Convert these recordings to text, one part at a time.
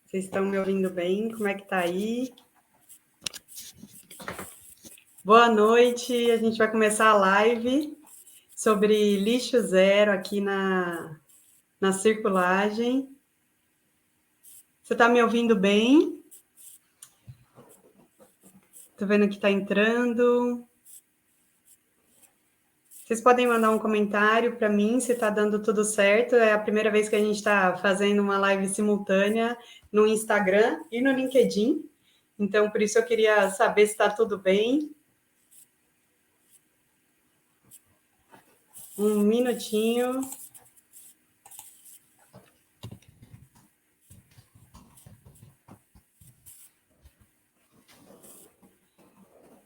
Vocês estão me ouvindo bem? Como é que tá aí? Boa noite, a gente vai começar a live sobre lixo zero aqui na circulagem. Você está me ouvindo bem? Estou vendo que está entrando. Vocês podem mandar um comentário para mim se está dando tudo certo. É a primeira vez que a gente está fazendo uma live simultânea no Instagram e no LinkedIn. Então, por isso eu queria saber se está tudo bem. Um minutinho.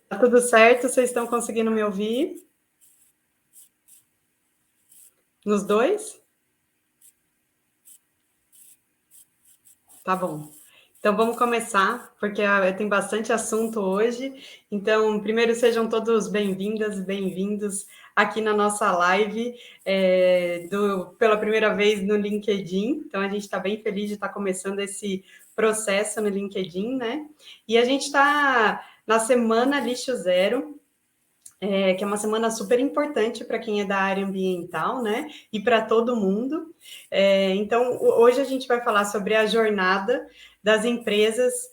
Tá tudo certo? Vocês estão conseguindo me ouvir? Nos dois? Tá bom. Então vamos começar, porque tem bastante assunto hoje. Então, primeiro sejam todos bem-vindas e bem-vindos aqui na nossa live pela primeira vez no LinkedIn. Então, a gente está bem feliz de estar começando esse processo no LinkedIn, né? E a gente está na Semana Lixo Zero, que é uma semana super importante para quem é da área ambiental, né? E para todo mundo. Então, hoje a gente vai falar sobre a jornada das empresas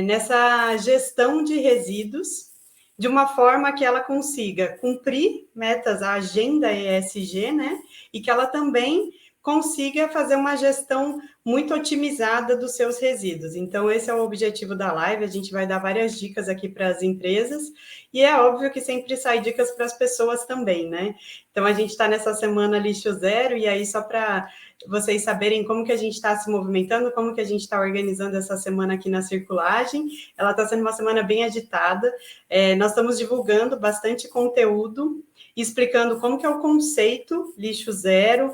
nessa gestão de resíduos, de uma forma que ela consiga cumprir metas, a agenda ESG, né? E que ela também consiga fazer uma gestão muito otimizada dos seus resíduos. Então, esse é o objetivo da live. A gente vai dar várias dicas aqui para as empresas, e é óbvio que sempre sai dicas para as pessoas também, né? Então, a gente está nessa semana lixo zero, e aí só para vocês saberem como que a gente está se movimentando, como que a gente está organizando essa semana aqui na circulagem. Ela está sendo uma semana bem agitada. Nós estamos divulgando bastante conteúdo, explicando como que é o conceito lixo zero,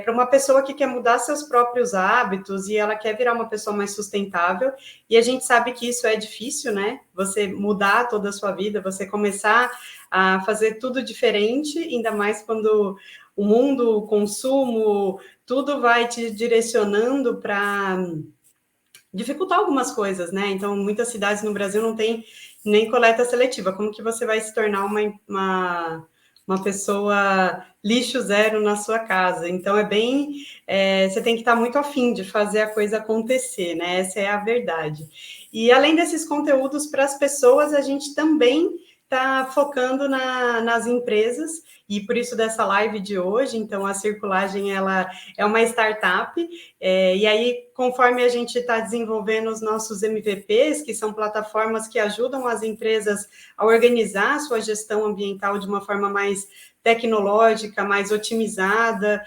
para uma pessoa que quer mudar seus próprios hábitos e ela quer virar uma pessoa mais sustentável. E a gente sabe que isso é difícil, né? Você mudar toda a sua vida, você começar a fazer tudo diferente, ainda mais quando o mundo, o consumo, tudo vai te direcionando para dificultar algumas coisas, né? Então, muitas cidades no Brasil não tem nem coleta seletiva. Como que você vai se tornar uma pessoa lixo zero na sua casa? Então, você tem que estar muito afim de fazer a coisa acontecer, né? Essa é a verdade. E, além desses conteúdos para as pessoas, a gente também está focando nas empresas, e por isso dessa live de hoje. Então, a Circulagem, ela é uma startup, e aí, conforme a gente está desenvolvendo os nossos MVPs, que são plataformas que ajudam as empresas a organizar a sua gestão ambiental de uma forma mais tecnológica, mais otimizada,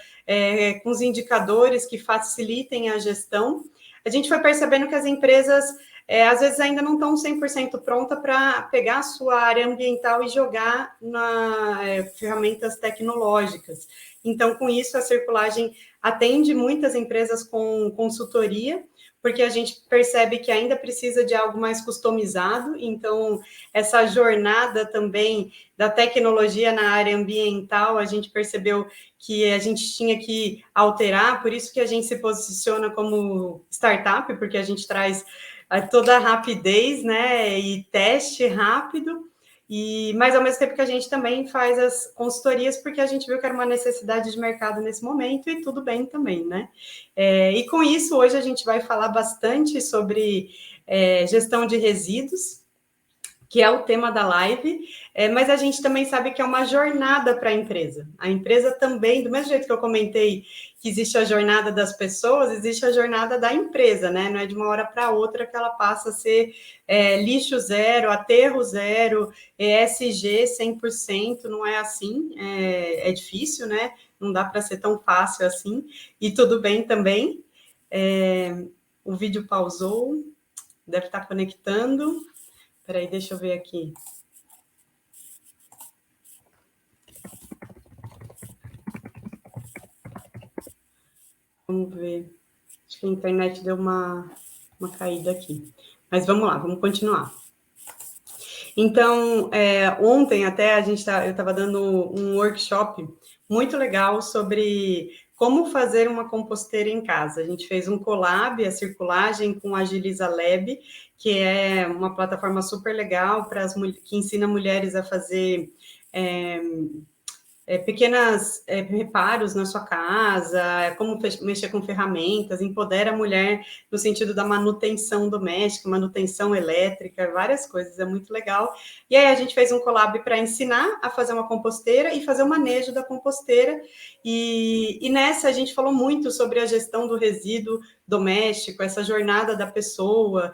com os indicadores que facilitem a gestão, a gente foi percebendo que as empresas, às vezes, ainda não estão 100% pronta para pegar a sua área ambiental e jogar ferramentas tecnológicas. Então, com isso, a Circulagem atende muitas empresas com consultoria, porque a gente percebe que ainda precisa de algo mais customizado. Então, essa jornada também da tecnologia na área ambiental, a gente percebeu que a gente tinha que alterar, por isso que a gente se posiciona como startup, porque a gente traz toda a rapidez, né, e teste rápido, mas ao mesmo tempo que a gente também faz as consultorias, porque a gente viu que era uma necessidade de mercado nesse momento, e tudo bem também, né? E com isso, hoje a gente vai falar bastante sobre gestão de resíduos, que é o tema da live, mas a gente também sabe que é uma jornada para a empresa. A empresa também, do mesmo jeito que eu comentei que existe a jornada das pessoas, existe a jornada da empresa, né? Não é de uma hora para outra que ela passa a ser lixo zero, aterro zero, ESG 100%, não é assim, é difícil, né? Não dá para ser tão fácil assim, e tudo bem também. O vídeo pausou, deve estar conectando. Peraí, deixa eu ver aqui. Vamos ver. Acho que a internet deu uma caída aqui. Mas vamos lá, vamos continuar. Então, ontem até eu estava dando um workshop muito legal sobre como fazer uma composteira em casa. A gente fez um collab, a Circulagem, com a Agiliza Lab, que é uma plataforma super legal que ensina mulheres a fazer pequenas reparos na sua casa, como mexer com ferramentas, empodera a mulher no sentido da manutenção doméstica, manutenção elétrica, várias coisas, é muito legal. E aí a gente fez um collab para ensinar a fazer uma composteira e fazer o manejo da composteira, e nessa a gente falou muito sobre a gestão do resíduo doméstico, essa jornada da pessoa,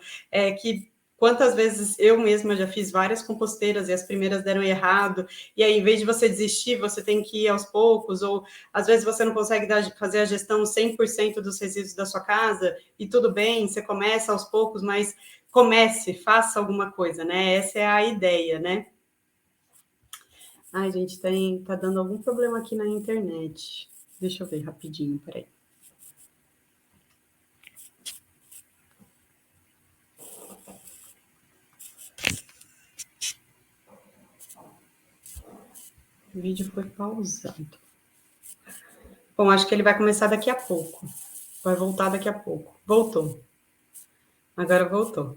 que quantas vezes eu mesma já fiz várias composteiras e as primeiras deram errado, e aí, em vez de você desistir, você tem que ir aos poucos, ou às vezes você não consegue fazer a gestão 100% dos resíduos da sua casa, e tudo bem, você começa aos poucos, mas comece, faça alguma coisa, né? Essa é a ideia, né? Ai, gente, tá dando algum problema aqui na internet. Deixa eu ver rapidinho, peraí. O vídeo foi pausado. Bom, acho que ele vai começar daqui a pouco. Vai voltar daqui a pouco. Voltou. Agora voltou.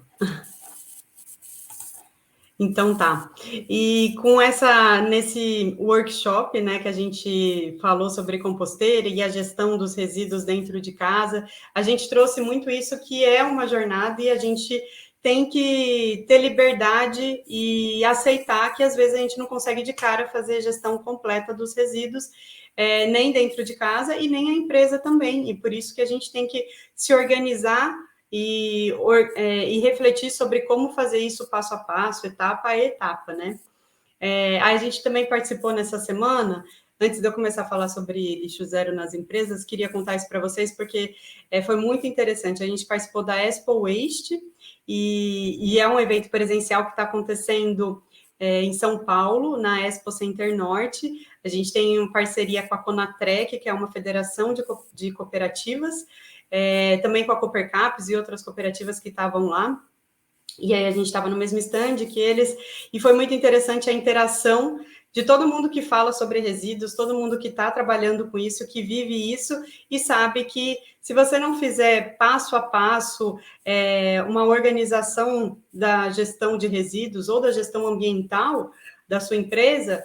Então tá. E com nesse workshop, né, que a gente falou sobre composteira e a gestão dos resíduos dentro de casa, a gente trouxe muito isso, que é uma jornada e a gente tem que ter liberdade e aceitar que às vezes a gente não consegue de cara fazer a gestão completa dos resíduos, nem dentro de casa e nem a empresa também. E por isso que a gente tem que se organizar e refletir sobre como fazer isso passo a passo, etapa a etapa, né? A gente também participou nessa semana, antes de eu começar a falar sobre lixo zero nas empresas, queria contar isso para vocês, porque foi muito interessante. A gente participou da Expo Waste, e é um evento presencial que está acontecendo em São Paulo, na Expo Center Norte. A gente tem uma parceria com a Conatrec, que é uma federação de cooperativas, também com a Coopercaps e outras cooperativas que estavam lá. E aí a gente estava no mesmo stand que eles, e foi muito interessante a interação de todo mundo que fala sobre resíduos, todo mundo que está trabalhando com isso, que vive isso, e sabe que se você não fizer passo a passo uma organização da gestão de resíduos ou da gestão ambiental da sua empresa,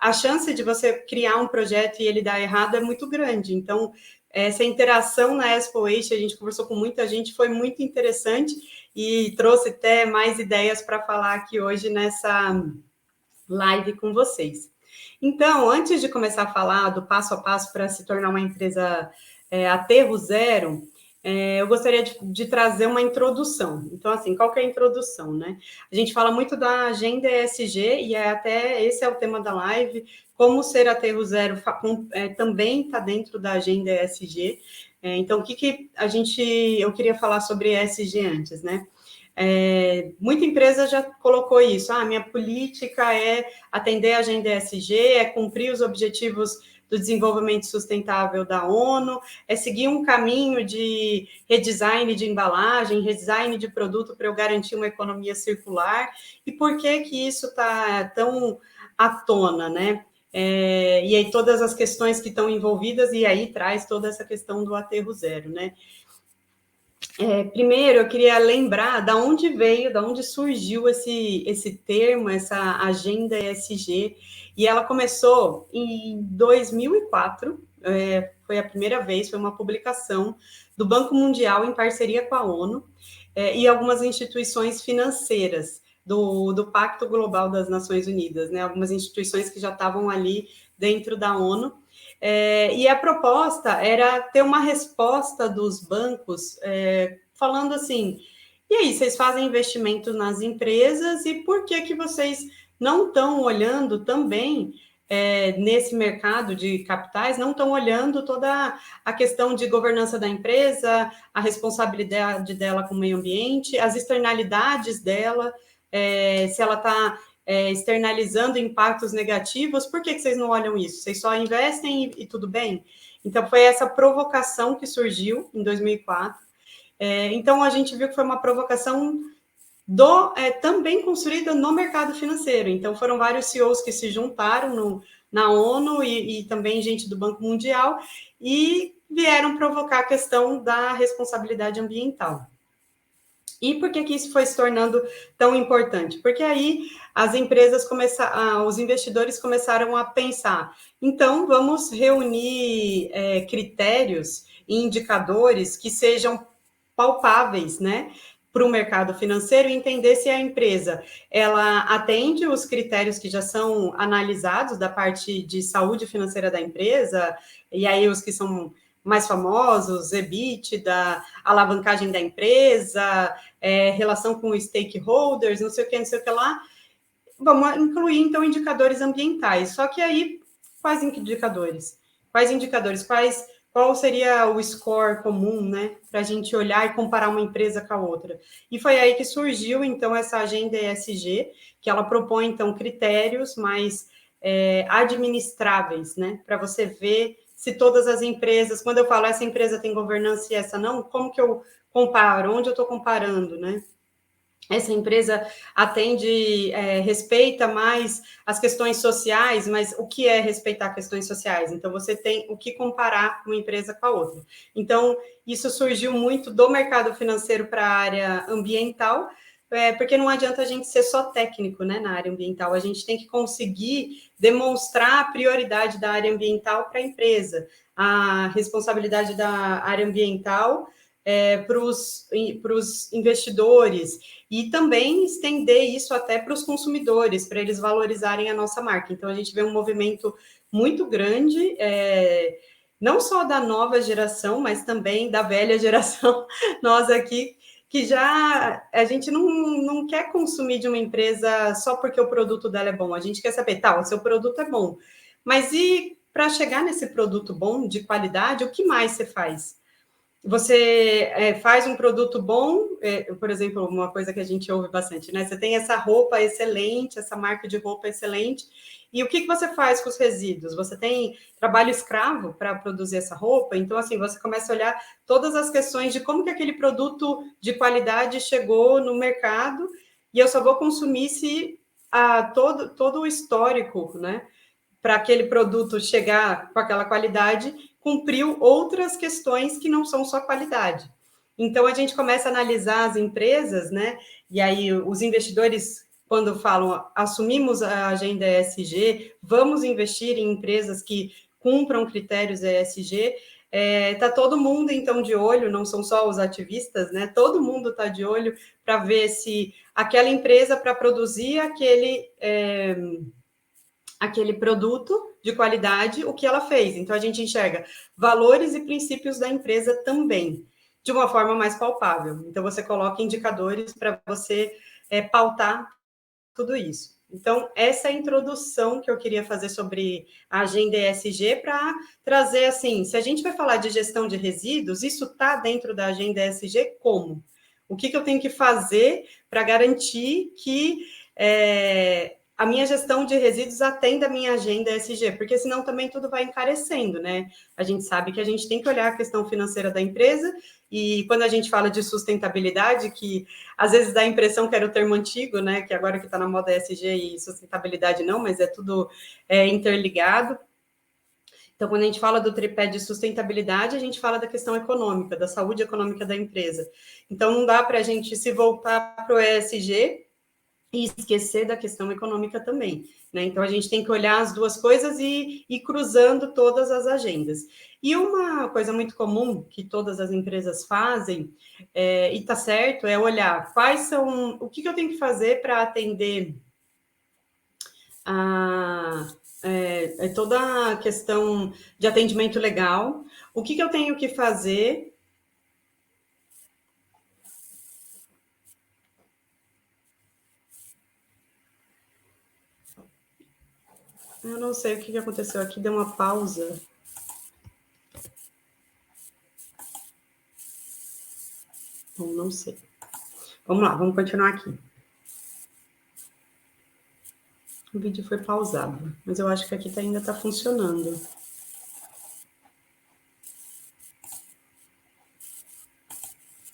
a chance de você criar um projeto e ele dar errado é muito grande. Então, essa interação na Expo Waste, a gente conversou com muita gente, foi muito interessante, e trouxe até mais ideias para falar aqui hoje nessa live com vocês. Então, antes de começar a falar do passo a passo para se tornar uma empresa aterro zero, eu gostaria de trazer uma introdução. Então, assim, qual que é a introdução, né? A gente fala muito da agenda ESG, e até esse é o tema da live, como ser aterro zero também está dentro da agenda ESG. Então, o que eu queria falar sobre ESG antes, né? Muita empresa já colocou isso. Minha política é atender a agenda ESG, é cumprir os objetivos do desenvolvimento sustentável da ONU, é seguir um caminho de redesign de embalagem, redesign de produto para eu garantir uma economia circular. E por que isso está tão à tona, né? E aí todas as questões que estão envolvidas, e aí traz toda essa questão do aterro zero, né? Primeiro, eu queria lembrar da onde veio, da onde surgiu esse termo, essa agenda ESG, e ela começou em 2004, foi a primeira vez, foi uma publicação do Banco Mundial em parceria com a ONU, e algumas instituições financeiras do Pacto Global das Nações Unidas, né? Algumas instituições que já estavam ali dentro da ONU, e a proposta era ter uma resposta dos bancos falando assim, e aí, vocês fazem investimentos nas empresas e por que vocês não estão olhando também nesse mercado de capitais, não estão olhando toda a questão de governança da empresa, a responsabilidade dela com o meio ambiente, as externalidades dela, se ela está externalizando impactos negativos, por que vocês não olham isso? Vocês só investem e tudo bem? Então, foi essa provocação que surgiu em 2004. Então, a gente viu que foi uma provocação também construída no mercado financeiro. Então, foram vários CEOs que se juntaram na ONU e também gente do Banco Mundial, e vieram provocar a questão da responsabilidade ambiental. E por que isso foi se tornando tão importante? Porque aí as empresas começaram, os investidores começaram a pensar, então vamos reunir critérios e indicadores que sejam palpáveis, né, para o mercado financeiro e entender se a empresa ela atende os critérios que já são analisados da parte de saúde financeira da empresa, e aí os que são mais famosos, EBITDA, alavancagem da empresa, relação com stakeholders, não sei o que lá. Vamos incluir, então, indicadores ambientais. Só que aí, quais indicadores? Qual seria o score comum, né, para a gente olhar e comparar uma empresa com a outra? E foi aí que surgiu, então, essa agenda ESG, que ela propõe, então, critérios mais administráveis, né, para você ver se todas as empresas, quando eu falo essa empresa tem governança e essa não, como que eu comparo? Onde eu estou comparando, né? Essa empresa atende, respeita mais as questões sociais, mas o que é respeitar questões sociais? Então, você tem o que comparar uma empresa com a outra. Então, isso surgiu muito do mercado financeiro para a área ambiental, porque não adianta a gente ser só técnico, né, na área ambiental, a gente tem que conseguir demonstrar a prioridade da área ambiental para a empresa, a responsabilidade da área ambiental para os investidores, e também estender isso até para os consumidores, para eles valorizarem a nossa marca. Então, a gente vê um movimento muito grande, não só da nova geração, mas também da velha geração, nós aqui, que já a gente não quer consumir de uma empresa só porque o produto dela é bom, a gente quer saber, tá, o seu produto é bom, mas e para chegar nesse produto bom, de qualidade, o que mais você faz? Você faz um produto bom, por exemplo, uma coisa que a gente ouve bastante, né? Você tem essa roupa excelente, essa marca de roupa excelente, e o que você faz com os resíduos? Você tem trabalho escravo para produzir essa roupa? Então, assim, você começa a olhar todas as questões de como que aquele produto de qualidade chegou no mercado, e eu só vou consumir se todo o histórico, né? Para aquele produto chegar com aquela qualidade, cumpriu outras questões que não são só qualidade. Então, a gente começa a analisar as empresas, né? E aí, os investidores, quando falam, assumimos a agenda ESG, vamos investir em empresas que cumpram critérios ESG, tá todo mundo, então, de olho, não são só os ativistas, né? Todo mundo está de olho para ver se aquela empresa, para produzir aquele produto de qualidade, o que ela fez. Então, a gente enxerga valores e princípios da empresa também, de uma forma mais palpável. Então, você coloca indicadores para você pautar tudo isso. Então, essa é a introdução que eu queria fazer sobre a agenda ESG para trazer, assim, se a gente vai falar de gestão de resíduos, isso está dentro da agenda ESG como? O que eu tenho que fazer para garantir que a minha gestão de resíduos atenda a minha agenda ESG? Porque senão também tudo vai encarecendo, né? A gente sabe que a gente tem que olhar a questão financeira da empresa, e quando a gente fala de sustentabilidade, que às vezes dá a impressão que era o termo antigo, né? Que agora que está na moda ESG e sustentabilidade não, mas é tudo interligado. Então, quando a gente fala do tripé de sustentabilidade, a gente fala da questão econômica, da saúde econômica da empresa. Então, não dá para a gente se voltar para o ESG e esquecer da questão econômica também, né? Então, a gente tem que olhar as duas coisas e ir cruzando todas as agendas. E uma coisa muito comum que todas as empresas fazem, e tá certo, é olhar o que eu tenho que fazer para atender toda a questão de atendimento legal, o que eu tenho que fazer. Eu não sei o que aconteceu aqui, deu uma pausa. Bom, não sei. Vamos lá, vamos continuar aqui. O vídeo foi pausado, mas eu acho que aqui ainda está funcionando.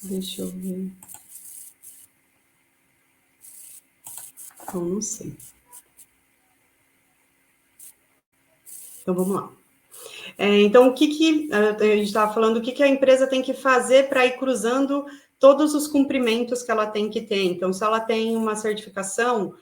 Deixa eu ver. Bom, não sei. Então, vamos lá. Então, o que a gente estava falando, o que a empresa tem que fazer para ir cruzando todos os cumprimentos que ela tem que ter. Então, se ela tem uma certificação,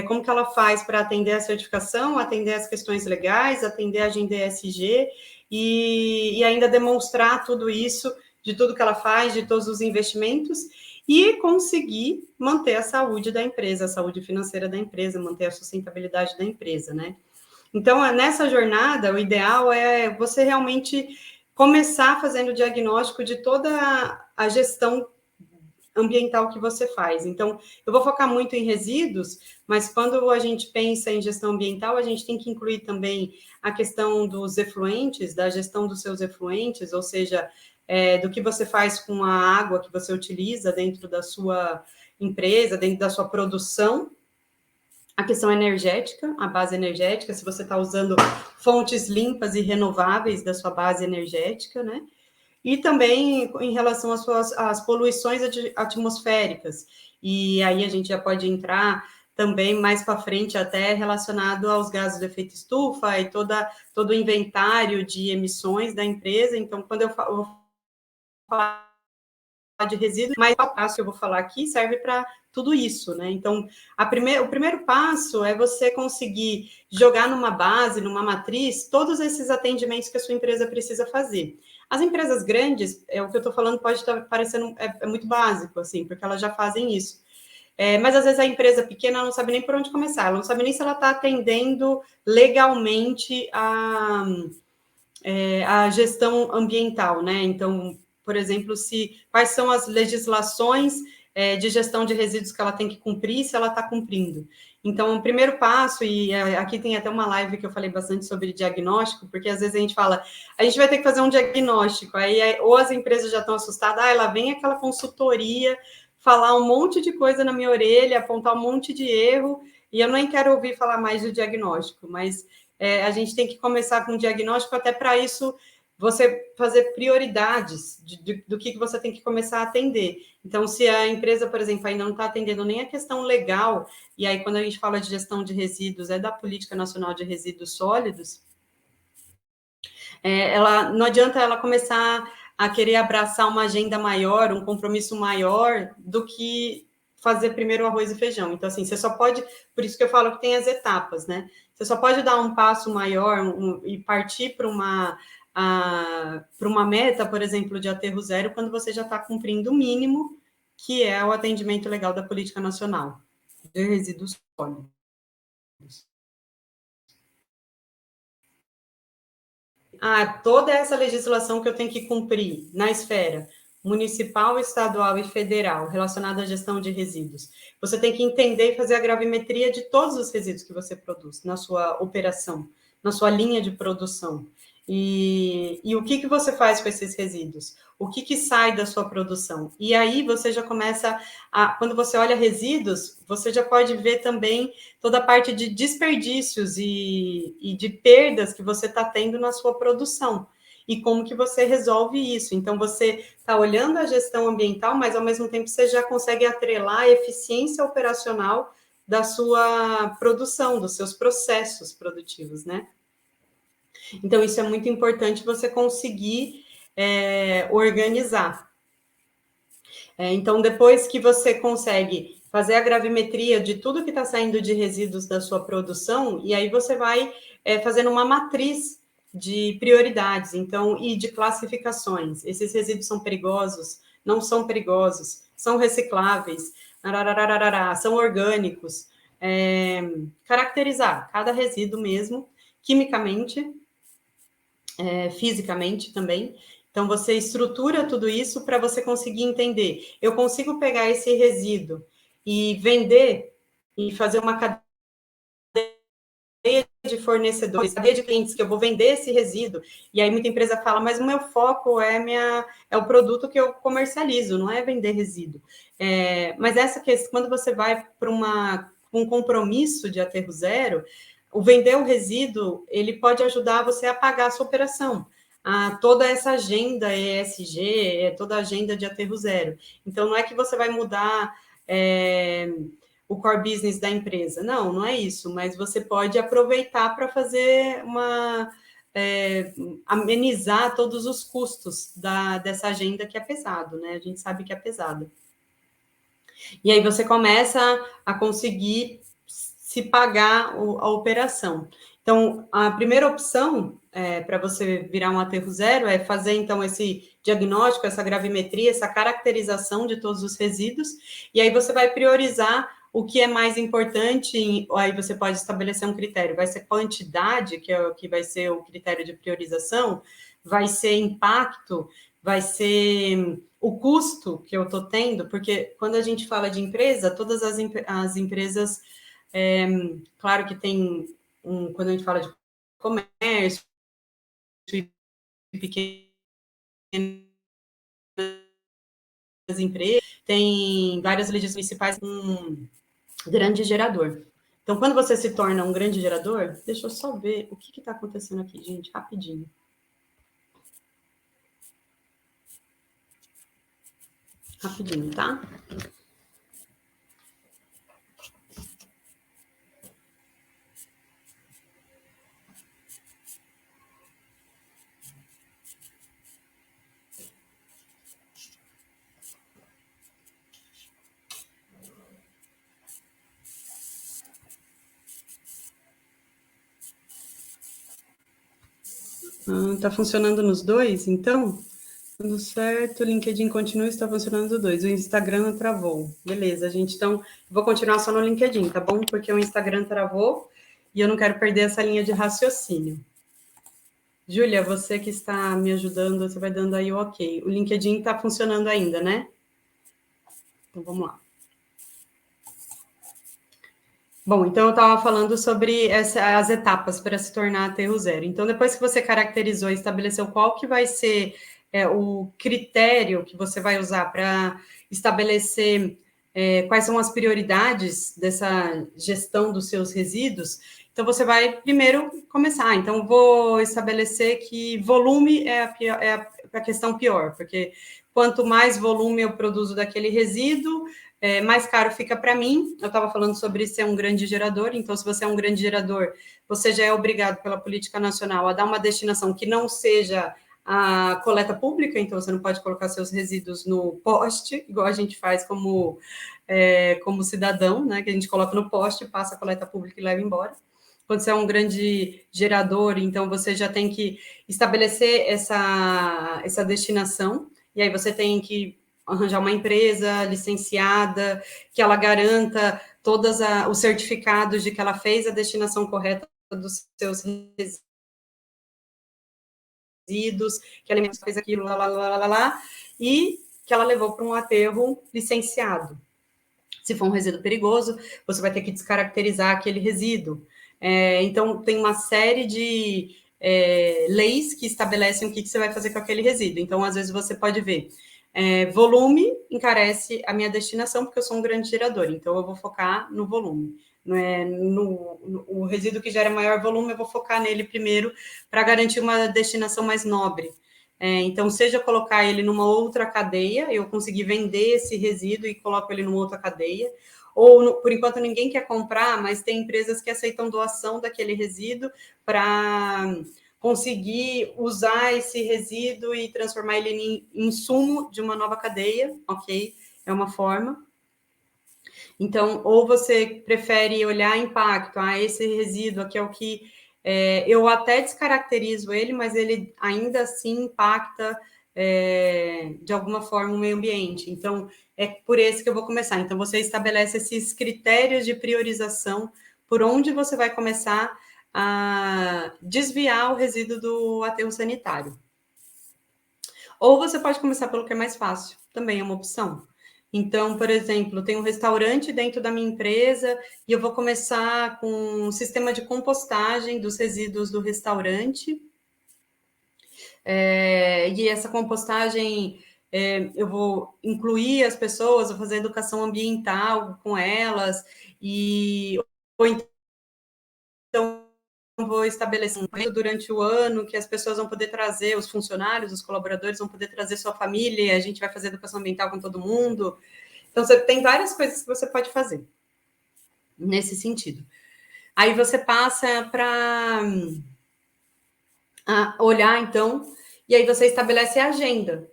como que ela faz para atender a certificação, atender as questões legais, atender a agenda ESG e ainda demonstrar tudo isso, de tudo que ela faz, de todos os investimentos, e conseguir manter a saúde da empresa, a saúde financeira da empresa, manter a sustentabilidade da empresa, né? Então, nessa jornada, o ideal é você realmente começar fazendo o diagnóstico de toda a gestão ambiental que você faz. Então, eu vou focar muito em resíduos, mas quando a gente pensa em gestão ambiental, a gente tem que incluir também a questão dos efluentes, da gestão dos seus efluentes, ou seja, do que você faz com a água que você utiliza dentro da sua empresa, dentro da sua produção. A questão energética, a base energética, se você está usando fontes limpas e renováveis da sua base energética, né? E também em relação às poluições atmosféricas. E aí a gente já pode entrar também mais para frente, até relacionado aos gases de efeito estufa e todo o inventário de emissões da empresa. Então, quando eu vou falar de resíduos, mas o passo que eu vou falar aqui serve para tudo isso, né? Então, o primeiro passo é você conseguir jogar numa base, numa matriz, todos esses atendimentos que a sua empresa precisa fazer. As empresas grandes, o que eu estou falando pode estar parecendo muito básico, assim, porque elas já fazem isso. Mas às vezes a empresa pequena não sabe nem por onde começar, ela não sabe nem se ela está atendendo legalmente a gestão ambiental, né? Então, por exemplo, quais são as legislações de gestão de resíduos que ela tem que cumprir, se ela está cumprindo. Então, o primeiro passo, e aqui tem até uma live que eu falei bastante sobre diagnóstico, porque às vezes a gente fala, a gente vai ter que fazer um diagnóstico, aí ou as empresas já estão assustadas, lá vem aquela consultoria, falar um monte de coisa na minha orelha, apontar um monte de erro, e eu nem quero ouvir falar mais do diagnóstico, mas a gente tem que começar com o diagnóstico, até para isso você fazer prioridades do que você tem que começar a atender. Então, se a empresa, por exemplo, ainda não está atendendo nem a questão legal, e aí quando a gente fala de gestão de resíduos, é da Política Nacional de Resíduos Sólidos, não adianta ela começar a querer abraçar uma agenda maior, um compromisso maior, do que fazer primeiro o arroz e feijão. Então, assim, você só pode, por isso que eu falo que tem as etapas, né? Você só pode dar um passo maior e partir para uma meta, por exemplo, de aterro zero, quando você já está cumprindo o mínimo, que é o atendimento legal da Política Nacional de Resíduos Sólidos. Toda essa legislação que eu tenho que cumprir na esfera municipal, estadual e federal relacionada à gestão de resíduos. Você tem que entender e fazer a gravimetria de todos os resíduos que você produz na sua operação, na sua linha de produção. E o que você faz com esses resíduos? O que sai da sua produção? E aí você já começa quando você olha resíduos, você já pode ver também toda a parte de desperdícios e de perdas que você está tendo na sua produção. E como que você resolve isso? Então, você está olhando a gestão ambiental, mas, ao mesmo tempo, você já consegue atrelar a eficiência operacional da sua produção, dos seus processos produtivos, né? Então, isso é muito importante você conseguir organizar. Então, depois que você consegue fazer a gravimetria de tudo que está saindo de resíduos da sua produção, e aí você vai fazendo uma matriz de prioridades, então, e de classificações. Esses resíduos são perigosos, não são perigosos, são recicláveis, são orgânicos. Caracterizar cada resíduo mesmo, quimicamente, fisicamente também. Então, você estrutura tudo isso para você conseguir entender. Eu consigo pegar esse resíduo e vender e fazer uma cadeia de fornecedores, cadeia de clientes que eu vou vender esse resíduo. E aí muita empresa fala, mas o meu foco é o produto que eu comercializo, não é vender resíduo. Mas essa questão, quando você vai para um compromisso de aterro zero, o vender o resíduo, ele pode ajudar você a pagar a sua operação. Toda essa agenda ESG, toda a agenda de aterro zero. Então, não é que você vai mudar o core business da empresa. Não é isso, mas você pode aproveitar para fazer amenizar todos os custos dessa agenda que é pesado, né? A gente sabe que é pesada. E aí você começa a conseguir se pagar a operação. Então, a primeira opção para você virar um aterro zero é fazer, então, esse diagnóstico, essa gravimetria, essa caracterização de todos os resíduos, e aí você vai priorizar o que é mais importante, aí você pode estabelecer um critério, vai ser quantidade, que é o que vai ser o critério de priorização, vai ser impacto, vai ser o custo que eu estou tendo, porque quando a gente fala de empresa, todas as empresas, claro que tem, quando a gente fala de comércio, pequenas empresas, tem várias legislações municipais com um grande gerador. Então, quando você se torna um grande gerador, deixa eu só ver o que está acontecendo aqui, gente, rapidinho. Rapidinho, tá? Tá funcionando nos dois, então? Tudo certo, o LinkedIn continua, está funcionando os dois. O Instagram travou. Beleza, gente. Então, vou continuar só no LinkedIn, tá bom? Porque o Instagram travou e eu não quero perder essa linha de raciocínio. Júlia, você que está me ajudando, você vai dando aí o ok. O LinkedIn está funcionando ainda, né? Então, vamos lá. Bom, então eu estava falando sobre as etapas para se tornar aterro zero. Então, depois que você caracterizou e estabeleceu qual que vai ser o critério que você vai usar para estabelecer quais são as prioridades dessa gestão dos seus resíduos, então você vai primeiro começar. Então, vou estabelecer que volume é a questão pior, porque quanto mais volume eu produzo daquele resíduo, mais caro fica para mim. Eu estava falando sobre ser um grande gerador, então, se você é um grande gerador, você já é obrigado pela política nacional a dar uma destinação que não seja a coleta pública, então você não pode colocar seus resíduos no poste, igual a gente faz como cidadão, né? Que a gente coloca no poste, passa a coleta pública e leva embora. Quando você é um grande gerador, então você já tem que estabelecer essa destinação, e aí você tem que arranjar uma empresa licenciada, que ela garanta todos os certificados de que ela fez a destinação correta dos seus resíduos, que ela fez aquilo, e que ela levou para um aterro licenciado. Se for um resíduo perigoso, você vai ter que descaracterizar aquele resíduo. Então, tem uma série de leis que estabelecem o que você vai fazer com aquele resíduo. Então, às vezes, você pode ver volume encarece a minha destinação, porque eu sou um grande gerador, então eu vou focar no volume. O resíduo que gera maior volume, eu vou focar nele primeiro para garantir uma destinação mais nobre. Então, seja colocar ele numa outra cadeia, eu conseguir vender esse resíduo e coloco ele numa outra cadeia, ou, por enquanto, ninguém quer comprar, mas tem empresas que aceitam doação daquele resíduo para conseguir usar esse resíduo e transformar ele em insumo de uma nova cadeia, ok? É uma forma. Então, ou você prefere olhar impacto, esse resíduo aqui é o que eu até descaracterizo ele, mas ele ainda assim impacta de alguma forma o meio ambiente. Então, é por esse que eu vou começar. Então, você estabelece esses critérios de priorização por onde você vai começar a desviar o resíduo do aterro sanitário. Ou você pode começar pelo que é mais fácil, também é uma opção. Então, por exemplo, tem um restaurante dentro da minha empresa e eu vou começar com um sistema de compostagem dos resíduos do restaurante. E essa compostagem, eu vou incluir as pessoas, vou fazer educação ambiental com elas, ou então vou estabelecer durante o ano que as pessoas vão poder trazer, os funcionários, os colaboradores vão poder trazer sua família, a gente vai fazer educação ambiental com todo mundo. Então, você tem várias coisas que você pode fazer nesse sentido. Aí você passa para a olhar, então, e aí você estabelece a agenda.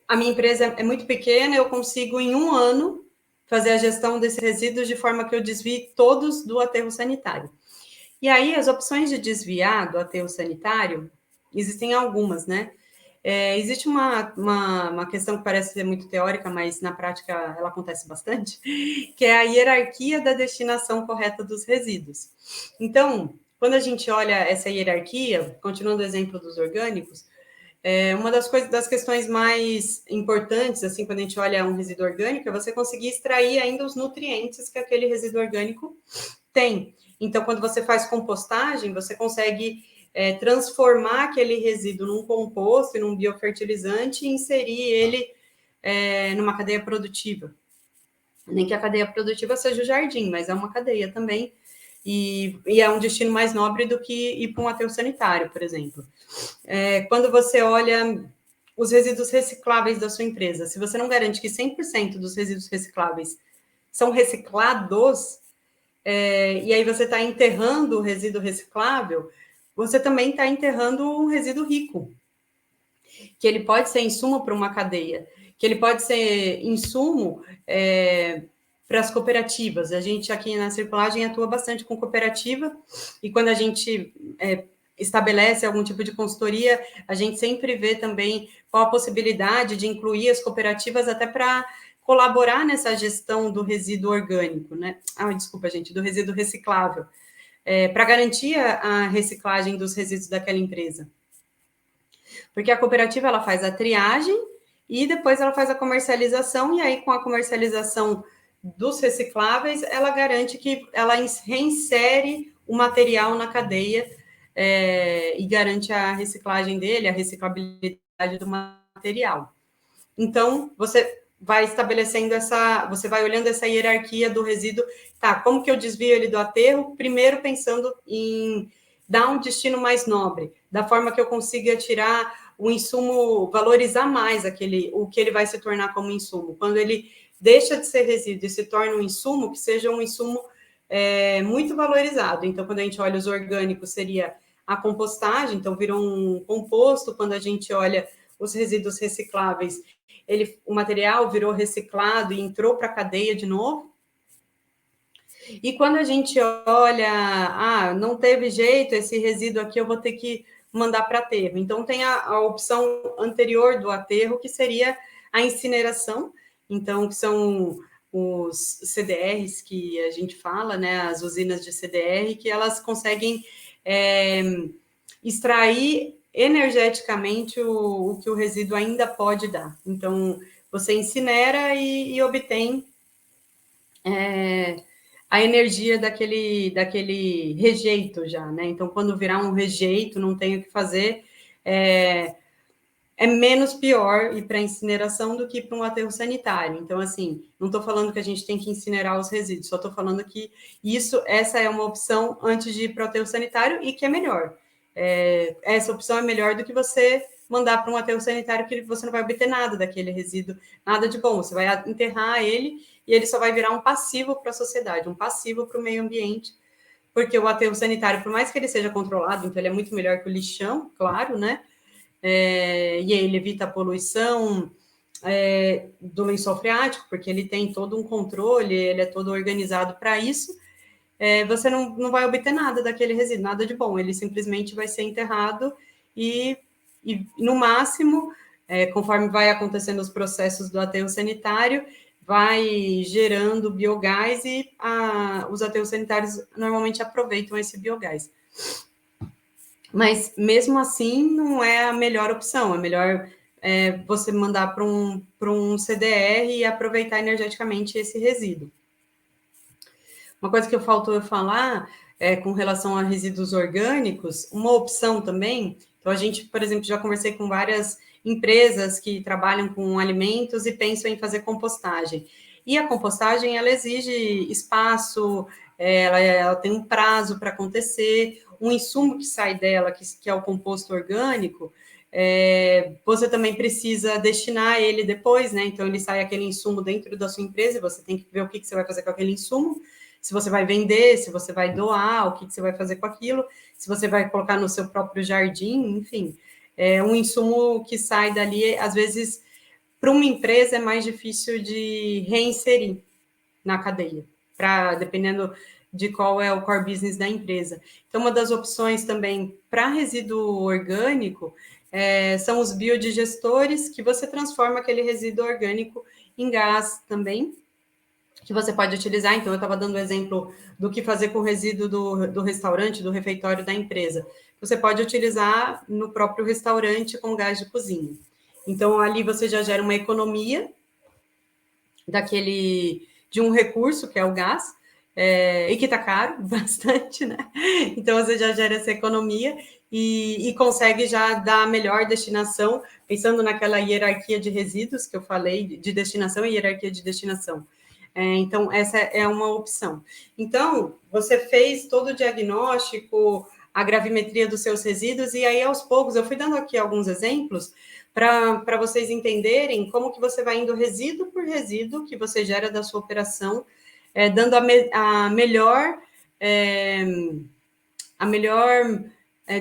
A minha empresa é muito pequena, eu consigo, em um ano, fazer a gestão desses resíduos de forma que eu desvie todos do aterro sanitário. E aí, as opções de desviar do aterro sanitário, existem algumas, né? Existe uma questão que parece ser muito teórica, mas na prática ela acontece bastante, que é a hierarquia da destinação correta dos resíduos. Então, quando a gente olha essa hierarquia, continuando o exemplo dos orgânicos, uma das questões mais importantes, assim, quando a gente olha um resíduo orgânico, é você conseguir extrair ainda os nutrientes que aquele resíduo orgânico tem. Então, quando você faz compostagem, você consegue transformar aquele resíduo num composto, num biofertilizante e inserir ele numa cadeia produtiva. Nem que a cadeia produtiva seja o jardim, mas é uma cadeia também. E é um destino mais nobre do que ir para um aterro sanitário, por exemplo. Quando você olha os resíduos recicláveis da sua empresa, se você não garante que 100% dos resíduos recicláveis são reciclados, e aí você está enterrando o resíduo reciclável, você também está enterrando um resíduo rico, que ele pode ser insumo para uma cadeia, que ele pode ser insumo para as cooperativas. A gente aqui na Circulagem atua bastante com cooperativa, e quando a gente estabelece algum tipo de consultoria, a gente sempre vê também qual a possibilidade de incluir as cooperativas até para colaborar nessa gestão do resíduo orgânico, né? Desculpa, gente, do resíduo reciclável, para garantir a reciclagem dos resíduos daquela empresa. Porque a cooperativa ela faz a triagem e depois ela faz a comercialização, e aí com a comercialização dos recicláveis, ela garante que ela reinsere o material na cadeia e garante a reciclagem dele, a reciclabilidade do material. Então, você vai estabelecendo você vai olhando essa hierarquia do resíduo, tá, como que eu desvio ele do aterro? Primeiro pensando em dar um destino mais nobre, da forma que eu consiga tirar o insumo, valorizar mais o que ele vai se tornar como insumo. Quando ele deixa de ser resíduo e se torna um insumo, que seja um insumo muito valorizado. Então, quando a gente olha os orgânicos, seria a compostagem, então virou um composto. Quando a gente olha os resíduos recicláveis, o material virou reciclado e entrou para a cadeia de novo. E quando a gente olha, não teve jeito, esse resíduo aqui eu vou ter que mandar para aterro. Então, tem a opção anterior do aterro, que seria a incineração, então, que são os CDRs que a gente fala, né, as usinas de CDR, que elas conseguem extrair energeticamente o que o resíduo ainda pode dar. Então, você incinera e obtém a energia daquele rejeito já, né? Então, quando virar um rejeito, não tem o que fazer, é menos pior ir para a incineração do que para um aterro sanitário. Então, assim, não estou falando que a gente tem que incinerar os resíduos, só estou falando que essa é uma opção antes de ir para o aterro sanitário e que é melhor. Essa opção é melhor do que você mandar para um aterro sanitário que você não vai obter nada daquele resíduo, nada de bom. Você vai enterrar ele e ele só vai virar um passivo para a sociedade, um passivo para o meio ambiente, porque o aterro sanitário, por mais que ele seja controlado, então ele é muito melhor que o lixão, claro, né? E ele evita a poluição do lençol freático, porque ele tem todo um controle, ele é todo organizado para isso. Você não vai obter nada daquele resíduo, nada de bom, ele simplesmente vai ser enterrado e no máximo, conforme vai acontecendo os processos do aterro sanitário, vai gerando biogás e os aterros sanitários normalmente aproveitam esse biogás. Mas, mesmo assim, não é a melhor opção. É melhor você mandar para um CDR e aproveitar energeticamente esse resíduo. Uma coisa que faltou eu falar com relação a resíduos orgânicos, uma opção também, então a gente, por exemplo, já conversei com várias empresas que trabalham com alimentos e pensam em fazer compostagem. E a compostagem, ela exige espaço, ela tem um prazo para acontecer, um insumo que sai dela, que é o composto orgânico, você também precisa destinar ele depois, né? Então, ele sai aquele insumo dentro da sua empresa, e você tem que ver o que você vai fazer com aquele insumo. se você vai vender, se você vai doar, o que você vai fazer com aquilo, se você vai colocar no seu próprio jardim, enfim. É um insumo que sai dali, às vezes, para uma empresa é mais difícil de reinserir na cadeia, dependendo de qual é o core business da empresa. Então, uma das opções também para resíduo orgânico são os biodigestores, que você transforma aquele resíduo orgânico em gás também, que você pode utilizar. Então, eu estava dando o exemplo do que fazer com o resíduo do restaurante, do refeitório da empresa. Você pode utilizar no próprio restaurante com gás de cozinha. Então, ali você já gera uma economia de um recurso, que é o gás, e que está caro, bastante, né? Então, você já gera essa economia e consegue já dar a melhor destinação, pensando naquela hierarquia de resíduos que eu falei, de destinação e hierarquia de destinação. Então, essa é uma opção. Então, você fez todo o diagnóstico, a gravimetria dos seus resíduos, e aí, aos poucos, eu fui dando aqui alguns exemplos para vocês entenderem como que você vai indo resíduo por resíduo que você gera da sua operação, dando a melhor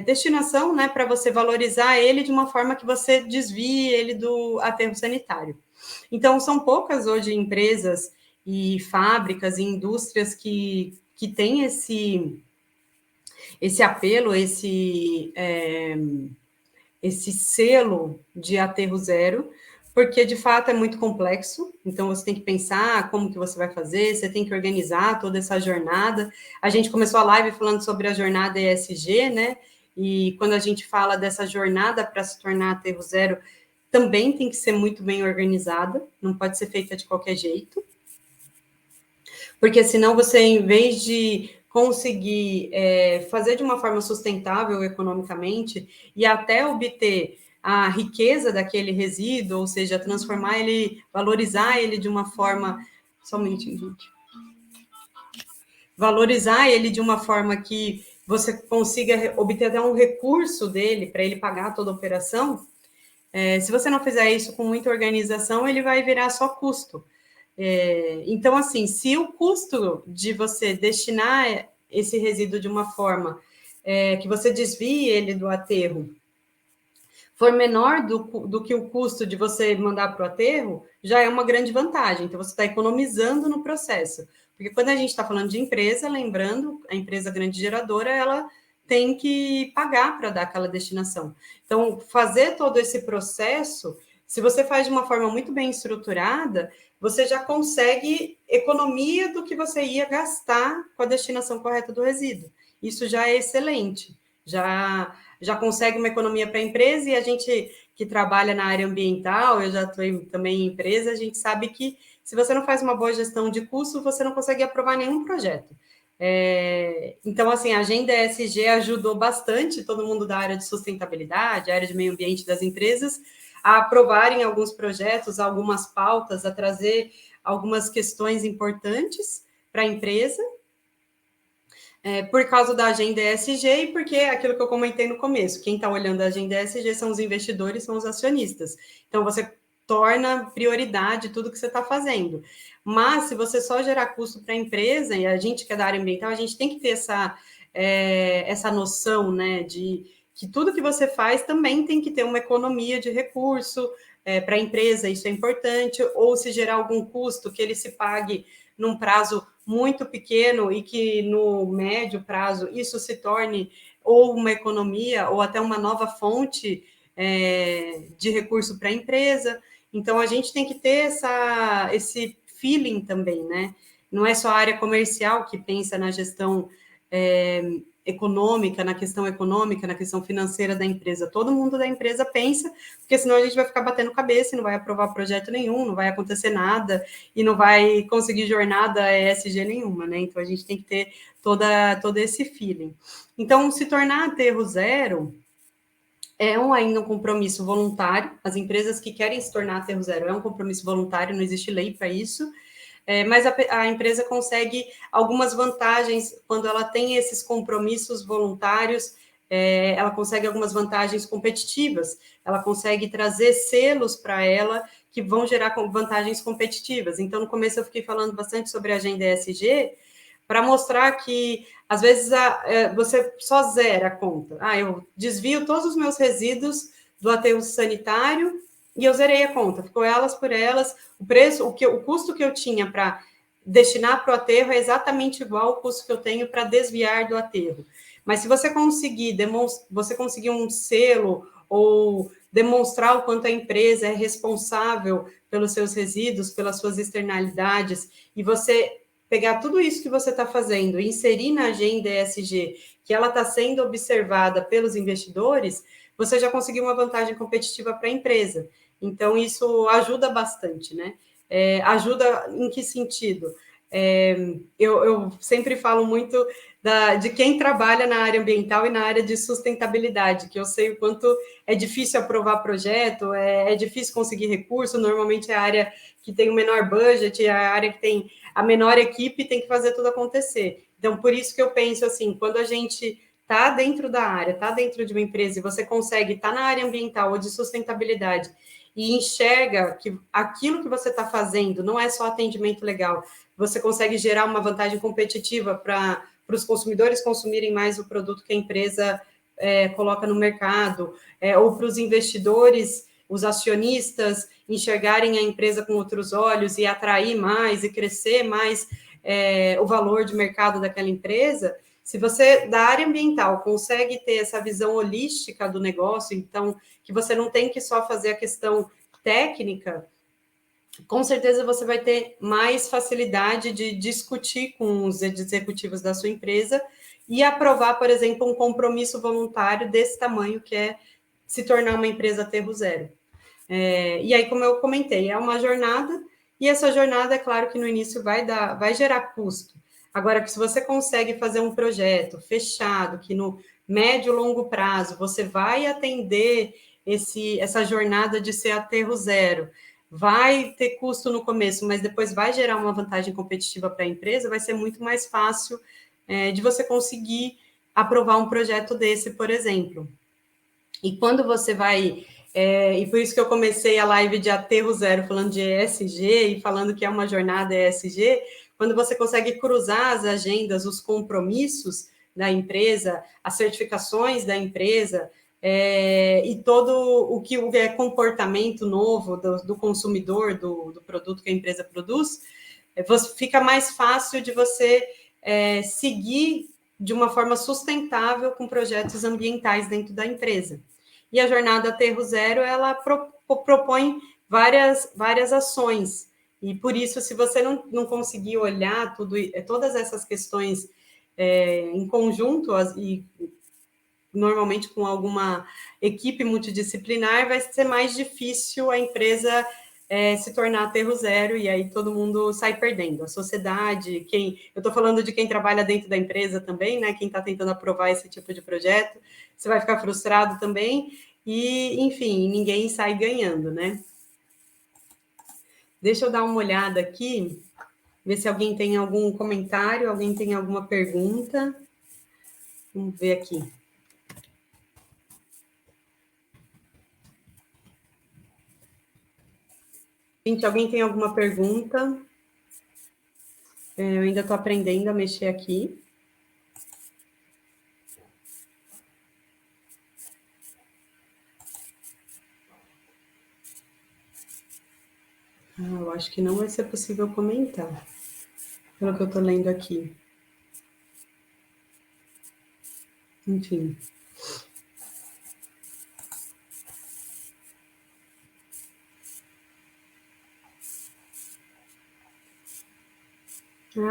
destinação, né, para você valorizar ele de uma forma que você desvie ele do aterro sanitário. Então, são poucas hoje empresas e fábricas e indústrias que têm esse apelo, esse selo de aterro zero, porque de fato é muito complexo, então você tem que pensar como que você vai fazer, você tem que organizar toda essa jornada. A gente começou a live falando sobre a jornada ESG, né? E quando a gente fala dessa jornada para se tornar aterro zero, também tem que ser muito bem organizada, não pode ser feita de qualquer jeito, porque senão você, em vez de conseguir fazer de uma forma sustentável economicamente e até obter a riqueza daquele resíduo, ou seja, transformar ele, valorizar ele de uma forma... Somente, gente. Valorizar ele de uma forma que você consiga obter até um recurso dele para ele pagar toda a operação. Se você não fizer isso com muita organização, ele vai virar só custo. Então, assim, se o custo de você destinar esse resíduo de uma forma que você desvie ele do aterro for menor do que o custo de você mandar para o aterro, já é uma grande vantagem. Então, você está economizando no processo. Porque quando a gente está falando de empresa, lembrando, a empresa grande geradora, ela tem que pagar para dar aquela destinação. Então, fazer todo esse processo, se você faz de uma forma muito bem estruturada, você já consegue economia do que você ia gastar com a destinação correta do resíduo. Isso já é excelente. Já consegue uma economia para a empresa, e a gente que trabalha na área ambiental, eu já estou também em empresa, a gente sabe que se você não faz uma boa gestão de custo, você não consegue aprovar nenhum projeto. Então, assim, a agenda ESG ajudou bastante todo mundo da área de sustentabilidade, área de meio ambiente das empresas, a aprovarem alguns projetos, algumas pautas, a trazer algumas questões importantes para a empresa, por causa da agenda ESG e porque é aquilo que eu comentei no começo, quem está olhando a agenda ESG são os investidores, são os acionistas. Então, você torna prioridade tudo que você está fazendo. Mas, se você só gerar custo para a empresa, e a gente que é da área ambiental, a gente tem que ter essa noção, né, de que tudo que você faz também tem que ter uma economia de recurso para a empresa, isso é importante, ou se gerar algum custo que ele se pague num prazo muito pequeno e que no médio prazo isso se torne ou uma economia ou até uma nova fonte de recurso para a empresa. Então, a gente tem que ter esse feeling também, né? Não é só a área comercial que pensa na gestão econômica, na questão financeira da empresa. Todo mundo da empresa pensa, porque senão a gente vai ficar batendo cabeça e não vai aprovar projeto nenhum, não vai acontecer nada e não vai conseguir jornada ESG nenhuma, né? Então, a gente tem que ter todo esse feeling. Então, se tornar aterro zero ainda um compromisso voluntário. As empresas que querem se tornar aterro zero é um compromisso voluntário, não existe lei para isso. Mas a empresa consegue algumas vantagens quando ela tem esses compromissos voluntários, ela consegue algumas vantagens competitivas, ela consegue trazer selos para ela que vão gerar vantagens competitivas. Então, no começo eu fiquei falando bastante sobre a agenda ESG, para mostrar que, às vezes, você só zera a conta. Eu desvio todos os meus resíduos do aterro sanitário e eu zerei a conta. Ficou elas por elas. O preço, o custo que eu tinha para destinar para o aterro é exatamente igual ao custo que eu tenho para desviar do aterro. Mas se você conseguir um selo ou demonstrar o quanto a empresa é responsável pelos seus resíduos, pelas suas externalidades, e você pegar tudo isso que você está fazendo e inserir na agenda ESG, que ela está sendo observada pelos investidores, você já conseguiu uma vantagem competitiva para a empresa. Então, isso ajuda bastante, né? Ajuda em que sentido? Eu sempre falo muito de quem trabalha na área ambiental e na área de sustentabilidade, que eu sei o quanto é difícil aprovar projeto, é difícil conseguir recurso, normalmente é a área que tem o menor budget, é a área que tem a menor equipe, tem que fazer tudo acontecer. Então, por isso que eu penso assim, quando a gente está dentro da área, está dentro de uma empresa e você consegue estar na área ambiental ou de sustentabilidade e enxerga que aquilo que você está fazendo não é só atendimento legal, você consegue gerar uma vantagem competitiva para os consumidores consumirem mais o produto que a empresa coloca no mercado, ou para os investidores, os acionistas, enxergarem a empresa com outros olhos e atrair mais e crescer mais o valor de mercado daquela empresa. Se você, da área ambiental, consegue ter essa visão holística do negócio, então, que você não tem que só fazer a questão técnica, com certeza você vai ter mais facilidade de discutir com os executivos da sua empresa e aprovar, por exemplo, um compromisso voluntário desse tamanho, que é se tornar uma empresa aterro zero. E aí, como eu comentei, é uma jornada, e essa jornada, é claro que no início vai gerar custo. Agora, se você consegue fazer um projeto fechado, que no médio e longo prazo você vai atender essa jornada de ser aterro zero, vai ter custo no começo, mas depois vai gerar uma vantagem competitiva para a empresa, vai ser muito mais fácil de você conseguir aprovar um projeto desse, por exemplo. E quando você vai... e por isso que eu comecei a live de aterro zero, falando de ESG e falando que é uma jornada ESG, quando você consegue cruzar as agendas, os compromissos da empresa, as certificações da empresa, e todo o que é comportamento novo do consumidor, do produto que a empresa produz, fica mais fácil de você seguir de uma forma sustentável com projetos ambientais dentro da empresa. E a jornada Aterro Zero, ela propõe várias ações. E por isso, se você não conseguir olhar todas essas questões em conjunto, e normalmente com alguma equipe multidisciplinar, vai ser mais difícil a empresa se tornar aterro zero, e aí todo mundo sai perdendo. A sociedade, eu estou falando de quem trabalha dentro da empresa também, né? Quem está tentando aprovar esse tipo de projeto, você vai ficar frustrado também, e, enfim, ninguém sai ganhando, né? Deixa eu dar uma olhada aqui, ver se alguém tem algum comentário, alguém tem alguma pergunta. Vamos ver aqui. Gente, alguém tem alguma pergunta? Eu ainda estou aprendendo a mexer aqui. Eu acho que não vai ser possível comentar, pelo que eu estou lendo aqui. Enfim.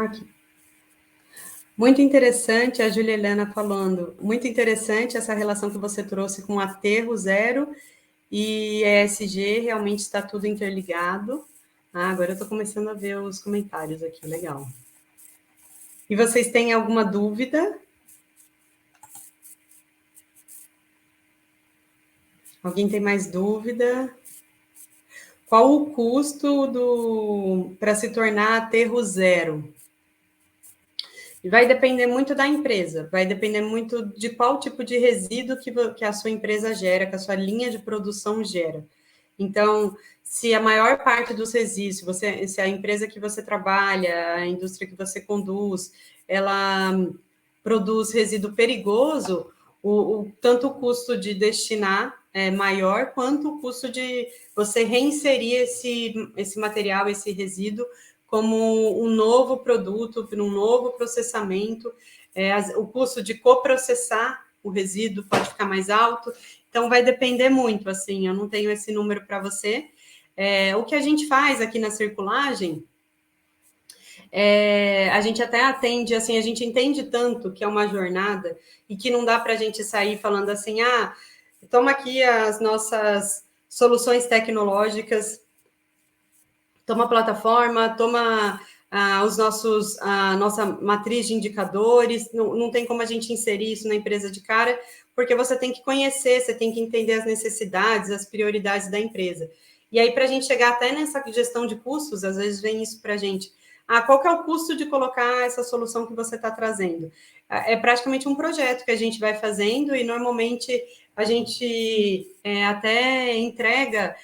Aqui. Muito interessante a Júlia Helena falando. Muito interessante essa relação que você trouxe com aterro zero e ESG, realmente está tudo interligado. Agora eu estou começando a ver os comentários aqui, legal. E vocês têm alguma dúvida? Alguém tem mais dúvida? Qual o custo para se tornar aterro zero? Vai depender muito da empresa, vai depender muito de qual tipo de resíduo que a sua empresa gera, que a sua linha de produção gera. Então, se a maior parte dos resíduos, se a empresa que você trabalha, a indústria que você conduz, ela produz resíduo perigoso, tanto o custo de destinar é maior, quanto o custo de você reinserir esse material, esse resíduo, como um novo produto, um novo processamento. O custo de coprocessar o resíduo pode ficar mais alto. Então, vai depender muito, assim, eu não tenho esse número para você. O que a gente faz aqui na circulagem, a gente até atende, assim, a gente entende tanto que é uma jornada e que não dá para a gente sair falando assim, toma aqui as nossas soluções tecnológicas, toma a plataforma, toma a nossa matriz de indicadores, não tem como a gente inserir isso na empresa de cara, porque você tem que conhecer, você tem que entender as necessidades, as prioridades da empresa. E aí, para a gente chegar até nessa gestão de custos, às vezes vem isso para a gente. Qual que é o custo de colocar essa solução que você está trazendo? É praticamente um projeto que a gente vai fazendo e, normalmente, a gente até entrega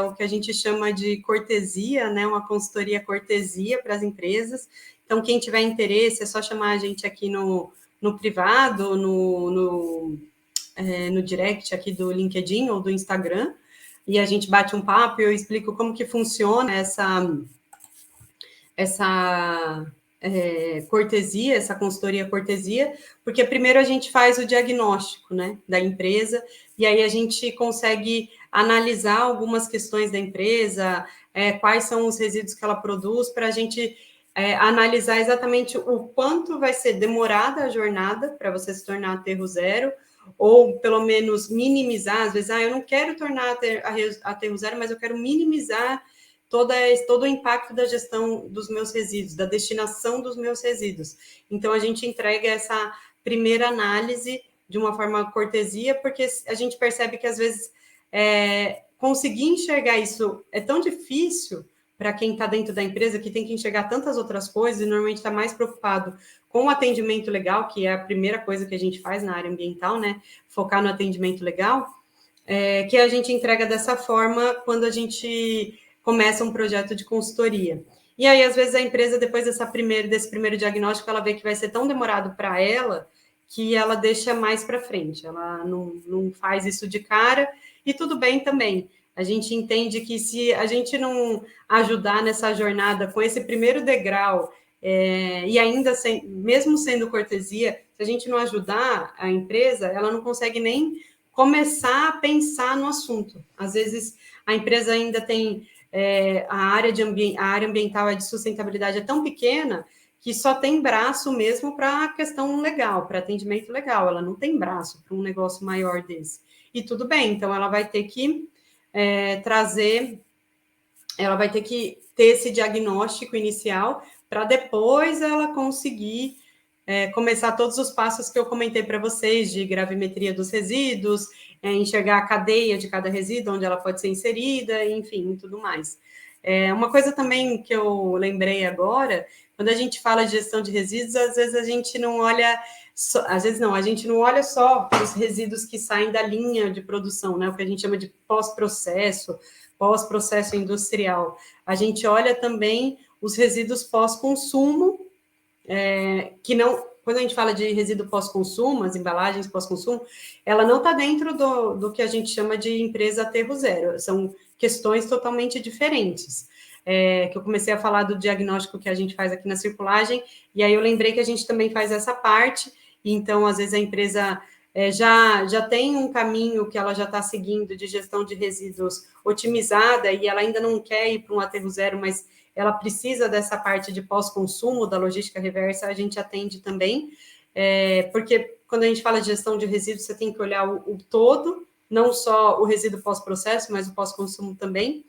o que a gente chama de cortesia, né? Uma consultoria cortesia para as empresas. Então, quem tiver interesse, é só chamar a gente aqui no privado, no direct aqui do LinkedIn ou do Instagram, e a gente bate um papo e eu explico como que funciona essa cortesia, essa consultoria cortesia, porque primeiro a gente faz o diagnóstico, né, da empresa, e aí a gente consegue analisar algumas questões da empresa, quais são os resíduos que ela produz, para a gente analisar exatamente o quanto vai ser demorada a jornada para você se tornar aterro zero, ou pelo menos minimizar, às vezes, eu não quero tornar aterro zero, mas eu quero minimizar todo o impacto da gestão dos meus resíduos, da destinação dos meus resíduos. Então, a gente entrega essa primeira análise de uma forma cortesia, porque a gente percebe que, às vezes, conseguir enxergar isso é tão difícil para quem está dentro da empresa, que tem que enxergar tantas outras coisas, e normalmente está mais preocupado com o atendimento legal, que é a primeira coisa que a gente faz na área ambiental, né? Focar no atendimento legal, que a gente entrega dessa forma quando a gente começa um projeto de consultoria. E aí, às vezes, a empresa, depois desse primeiro diagnóstico, ela vê que vai ser tão demorado para ela, que ela deixa mais para frente, ela não faz isso de cara, e tudo bem também. A gente entende que se a gente não ajudar nessa jornada com esse primeiro degrau, e ainda mesmo sendo cortesia, se a gente não ajudar a empresa, ela não consegue nem começar a pensar no assunto. Às vezes, a empresa ainda tem a área ambiental, de sustentabilidade é tão pequena que só tem braço mesmo para a questão legal, para atendimento legal. Ela não tem braço para um negócio maior desse. E tudo bem, então ela vai ter que ela vai ter que ter esse diagnóstico inicial para depois ela conseguir começar todos os passos que eu comentei para vocês, de gravimetria dos resíduos, enxergar a cadeia de cada resíduo, onde ela pode ser inserida, enfim, tudo mais. Uma coisa também que eu lembrei agora, quando a gente fala de gestão de resíduos, às vezes a gente não olha, a gente não olha só os resíduos que saem da linha de produção, né? O que a gente chama de pós-processo industrial. A gente olha também os resíduos pós-consumo, que não, quando a gente fala de resíduo pós-consumo, as embalagens pós-consumo, ela não está dentro do que a gente chama de empresa aterro zero, são questões totalmente diferentes. Que eu comecei a falar do diagnóstico que a gente faz aqui na circulagem, e aí eu lembrei que a gente também faz essa parte, e então, às vezes, a empresa já tem um caminho que ela já está seguindo de gestão de resíduos otimizada, e ela ainda não quer ir para um aterro zero, mas ela precisa dessa parte de pós-consumo, da logística reversa, a gente atende também, porque quando a gente fala de gestão de resíduos, você tem que olhar o todo, não só o resíduo pós-processo, mas o pós-consumo também.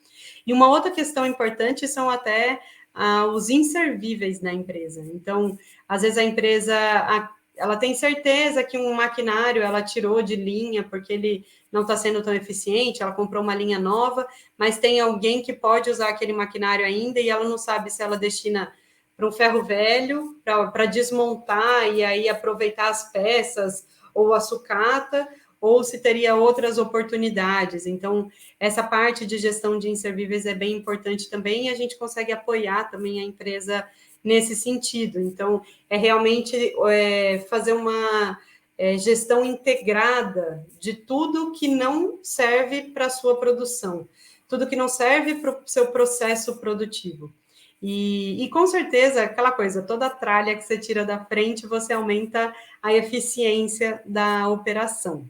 E uma outra questão importante são até os inservíveis na empresa. Então, às vezes a empresa ela tem certeza que um maquinário ela tirou de linha porque ele não está sendo tão eficiente, ela comprou uma linha nova, mas tem alguém que pode usar aquele maquinário ainda e ela não sabe se ela destina para um ferro velho, para desmontar e aí aproveitar as peças ou a sucata, ou se teria outras oportunidades. Então, essa parte de gestão de inservíveis é bem importante também, e a gente consegue apoiar também a empresa nesse sentido. Então, é realmente fazer uma gestão integrada de tudo que não serve para a sua produção, tudo que não serve para o seu processo produtivo. E com certeza, aquela coisa, toda a tralha que você tira da frente, você aumenta a eficiência da operação.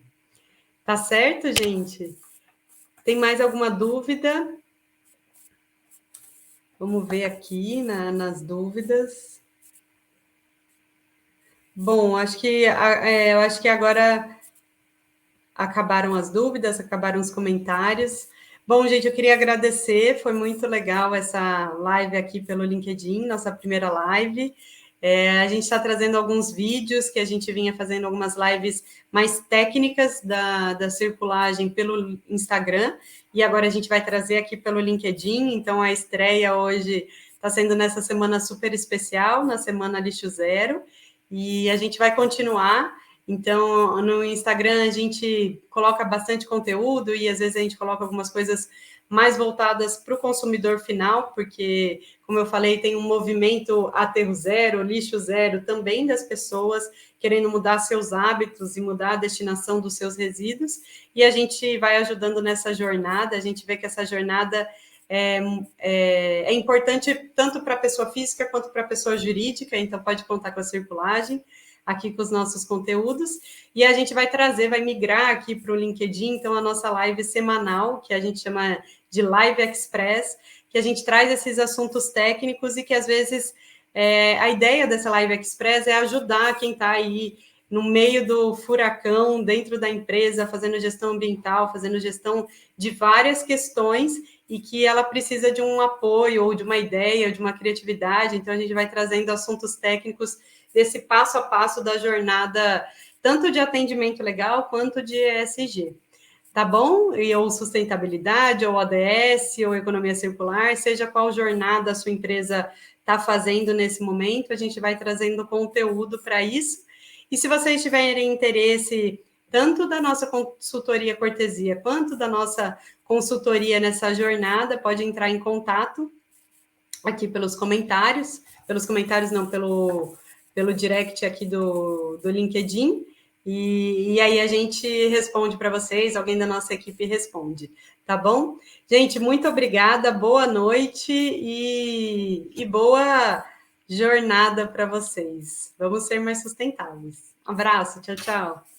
Tá certo, gente? Tem mais alguma dúvida? Vamos ver aqui nas dúvidas. Bom, eu acho que agora acabaram as dúvidas, acabaram os comentários. Bom, gente, eu queria agradecer, foi muito legal essa live aqui pelo LinkedIn, nossa primeira live. A gente está trazendo alguns vídeos que a gente vinha fazendo algumas lives mais técnicas da circulagem pelo Instagram, e agora a gente vai trazer aqui pelo LinkedIn, então a estreia hoje está sendo nessa semana super especial, na Semana Lixo Zero, e a gente vai continuar. Então, no Instagram a gente coloca bastante conteúdo e às vezes a gente coloca algumas coisas mais voltadas para o consumidor final, porque, como eu falei, tem um movimento aterro zero, lixo zero também das pessoas querendo mudar seus hábitos e mudar a destinação dos seus resíduos, e a gente vai ajudando nessa jornada. A gente vê que essa jornada é importante tanto para a pessoa física quanto para a pessoa jurídica, então pode contar com a circulagem aqui com os nossos conteúdos, e a gente vai trazer, vai migrar aqui para o LinkedIn, então a nossa live semanal, que a gente chama de Live Express, que a gente traz esses assuntos técnicos e que às vezes a ideia dessa Live Express é ajudar quem está aí no meio do furacão, dentro da empresa, fazendo gestão ambiental, fazendo gestão de várias questões, e que ela precisa de um apoio, ou de uma ideia, ou de uma criatividade. Então, a gente vai trazendo assuntos técnicos desse passo a passo da jornada, tanto de atendimento legal, quanto de ESG. Tá bom? Ou sustentabilidade, ou ODS, ou economia circular, seja qual jornada a sua empresa está fazendo nesse momento, a gente vai trazendo conteúdo para isso. E se vocês tiverem interesse tanto da nossa consultoria cortesia, quanto da nossa consultoria nessa jornada, pode entrar em contato aqui pelos comentários não, pelo direct aqui do LinkedIn, e aí a gente responde para vocês, alguém da nossa equipe responde, tá bom? Gente, muito obrigada, boa noite e boa jornada para vocês. Vamos ser mais sustentáveis. Um abraço, tchau, tchau.